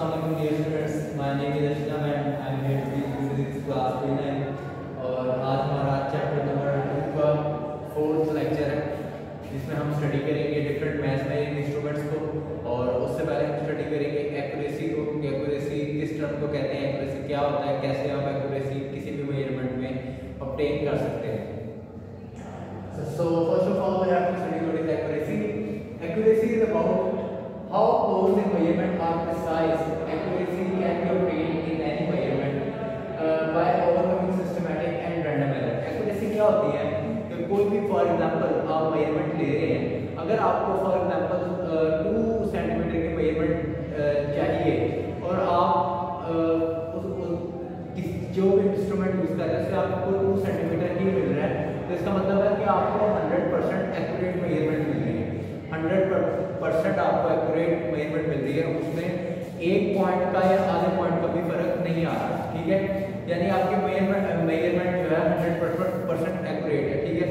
Assalamualaikum dear students, my name is Ashraf and I am here to teach you physics class 9 और आज हमारा chapter number 2 का 4th lecture है जिसमें हम स्टडी करेंगे डिफरेंट मैथ्स में इंस्ट्रूमेंट्स को। और उससे पहले हम स्टडी करेंगे एक्यूरेसी को। एक्यूरेसी किस टर्म को कहते हैं, एक्यूरेसी क्या होता है, कैसे आप एक्यूरेसी किसी भी मेजरमेंट में ऑब्टेन कर सकते हैं। So first of all we have to study what is accuracy. Accuracy is about how close the measurement are precise. Accuracy can be obtained in any measurement by overcoming systematic and random error. Accuracy क्या होती है कि कोई भी for example आप measurement ले रहे हैं, अगर आपको फॉर एग्जांपल 2 सेंटीमीटर की मेजरमेंट चाहिए और आप जो भी इंस्ट्रूमेंट यूज कर रहे हैं उससे आपको 2 सेंटीमीटर ही मिल रहा है, तो इसका मतलब है कि आपको 100% एक्यूरेट मेजरमेंट मिल रही है। 100% आपको एक्यूरेट मेजरमेंट मिल रही है, उसमें 1 पॉइंट का या आधे पॉइंट का भी फर्क नहीं आ रहा। ठीक है, यानी आपकी मेजरमेंट जो है 100% एक्यूरेट है। ठीक है,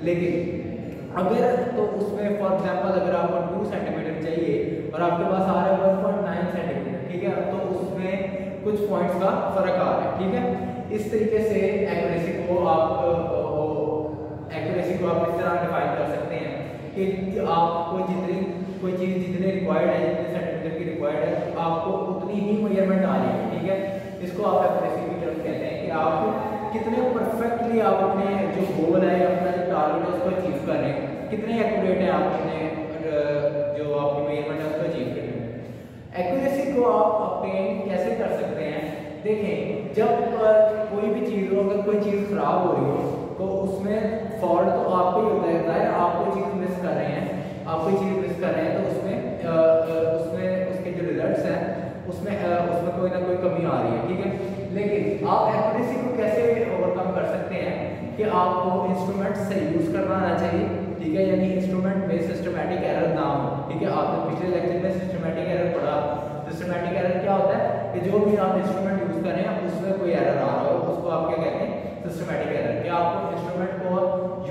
लेकिन अगर तो उसमें फॉर एग्जांपल अगर आपको 2 सेंटीमीटर चाहिए और आपके पास आ रहा है 1.9 सेंटीमीटर, ठीक है, तो उसमें कुछ पॉइंट्स का फर्क आ रहा है। ठीक है, इस तरीके से एक्यूरेसी को आप इस तरह डिफाइन कर सकते हैं कि आप कोई चीज़ जितने रिक्वायर्ड है, जितने सेंटीमीटर की रिक्वायर्ड है, आपको उतनी ही मेजरमेंट आ रही है। ठीक है, इसको आप एक्यूरेसी की तरफ कहते हैं कि आप कितने परफेक्टली आप अपने जो गोल है, अपना जो टारगेट है उसको अचीव कर रहे हैं, कितने एक्यूरेट है आप अपने जो आपकी मेजरमेंट है उसको अचीव कर रहे हैं। एक्यूरेसी को आप ऑब्टेन कैसे कर सकते हैं? देखें, जब कोई भी चीज़ हो, अगर कोई चीज़ खराब हो रही हो तो उसमें फॉल्ट तो आपको ही होता है। आप कोई चीज़ मिस कर रहे हैं, तो उसमें उसके जो रिजल्ट्स हैं उसमें कोई ना कोई कमी आ रही है। ठीक है, लेकिन आप एक्यूरेसी को कैसे ओवरकम कर सकते हैं कि आपको इंस्ट्रूमेंट से यूज़ करना आना चाहिए। ठीक है, यानी इंस्ट्रूमेंट में सिस्टमैटिक एरर ना हो। ठीक है, आपने पिछले लेक्चर में सिस्टमैटिक एरर पढ़ा। सिस्टमैटिक एरर क्या होता है कि जो भी आप इंस्ट्रूमेंट यूज़ कर रहे हैं उसमें कोई एरर आ रहा हो, उसको आप क्या कहते हैं? Systematic error. कि आपको इंस्ट्रूमेंट को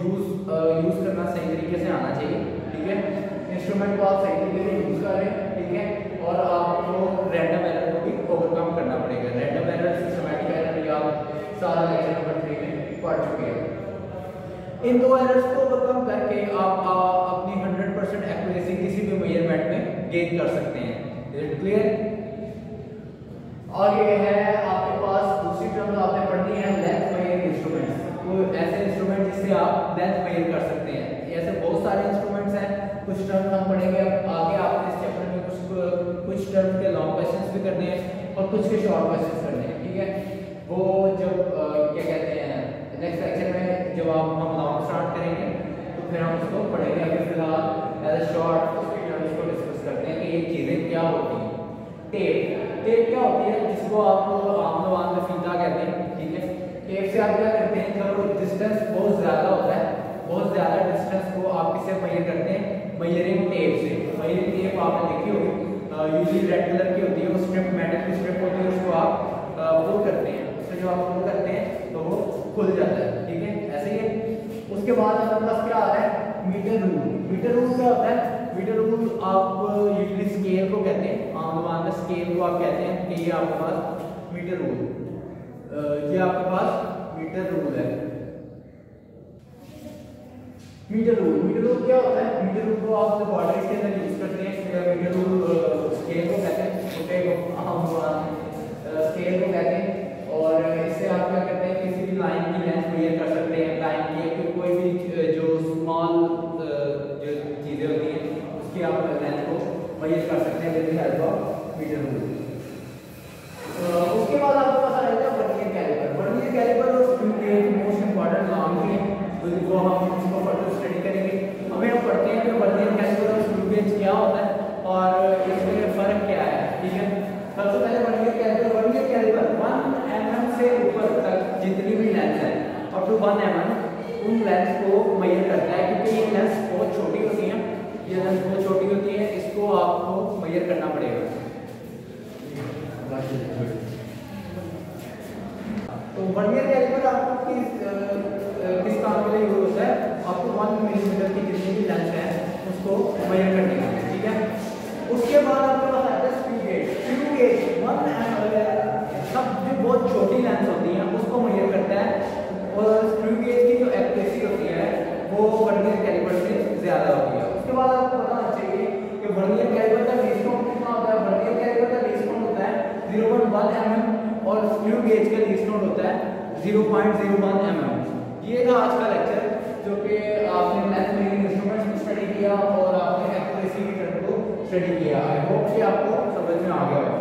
यूज़ करना सही तरीके से आना चाहिए। ठीक है, इंस्ट्रूमेंट को आप सही तरीके से यूज़ कर रहे हैं। ठीक है, और आपको रैंडम एरर को भी ओवरकम करना पड़ेगा। रैंडम एरर, सिस्टमैटिक एरर, या सारा लेक्चर नंबर 3 में पढ़ चुके हैं। इन 2 एरर्स को ओवरकम करके आप अपनी 100% एक्यूरेसी किसी भी मेजरमेंट में गेन कर सकते हैं। Is it clear? आगे है आपके पास दूसरी टर्म आपने पढ़नी है लेंथ मेजरिंग इंस्ट्रूमेंट्स। कोई ऐसे इंस्ट्रूमेंट जिससे आप लेंथ मेजर कर सकते हैं। ऐसे बहुत सारे इंस्ट्रूमेंट्स हैं, कुछ टर्म हम पढ़ेंगे आगे। आपने इस चैप्टर में कुछ टर्म के लॉन्ग क्वेश्चंस भी करने हैं और कुछ के शॉर्ट क्वेश्चंस करने हैं। ठीक है, वो जब क्या कहते हैं नेक्स्ट लेक्चर में जब हम लॉन्ग स्टार्ट करेंगे तो फिर हम उसको पढ़ेंगे। अभी फिलहाल एज शॉर्ट उसकी टर्म्स को डिस्कस करते हैं कि ये चीज़ें क्या होती हैं। टेप क्या होती है, जिसको आप आम में फीता कहते हैं। ठीक है, टेप से आप क्या करते हैं, जब डिस्टेंस बहुत ज़्यादा होता है, बहुत ज़्यादा डिस्टेंस को आप किससे मेजर करते हैं? मेजरिंग टेप से। मेजरिंग टेप आपने देखी होगी, यूजली रेड कलर की होती है, वो स्ट्रिप मेटल की स्ट्रिप होती है, उसको आप पुल करते हैं, उससे जो आप पुल करते हैं तो वो खुल जाता है। ठीक है, ऐसे ही उसके बाद हमारे पास क्या आ रहा है? Metre rule. मीटर रूल क्या होता है? मीटर रूल आप यूजली स्केल को कहते हैं, आम में स्केल को आप कहते हैं कि ये आपके पास मीटर रूल, ये आपके पास मीटर रूल है। मीटर रूल क्या होता है? मीटर रूल को आप लैबोरेटरी के अंदर यूज करते हैं। मीटर रूल स्केल को कहते हैं, छोटे को हम स्केल को कहते हैं। और इससे आप क्या करते हैं? किसी भी लाइन की लेंथ मेजर कर सकते हैं। लाइन की कोई भी जो स्मॉल जो चीज़ें होती हैं उसकी आप लेंथ को मेजर कर सकते हैं with the help of meter rule. उसके बाद आपके पास आएगा वर्नियर कैलिपर। वर्नियर कैलिपर और स्क्रू गेज मोस्ट इंपॉर्टेंट नाम है, वो हम इसको फर्दर स्टडी करेंगे। हमें हम पढ़ते हैं कि वर्नियर कैलिपर और स्क्रू गेज क्या होता है और इसमें फ़र्क क्या है। ठीक है, सबसे पहले वर्नियर कैलिपर 1 mm से ऊपर तक जितनी भी लेंथ है अप टू 1 mm उन लेंथ को मेजर करता है, क्योंकि ये लेंथ बहुत छोटी होती है, ये लेंथ बहुत छोटी होती है, इसको आपको मेजर करना पड़ेगा। तो वर्नियर कैलिपर आपको किस काम के लिए यूज होता है? आपको 1 मिलीमीटर की जितनी भी लेंथ है उसको मेजर करने के लिए। ठीक है, उसके बाद आपके पास आता है स्क्रू गेज। 1 mm और स्क्रू गेज का लीस्ट नोट होता है 0.01 mm। ये था आज का लेक्चर, जो कि आपने लेंथ मेजरिंग इंस्ट्रूमेंट्स को स्टडी किया और आपने एक्यूरेसी की ट्रेंड को स्टडी किया। आई होप कि आपको समझ में आ गया हो।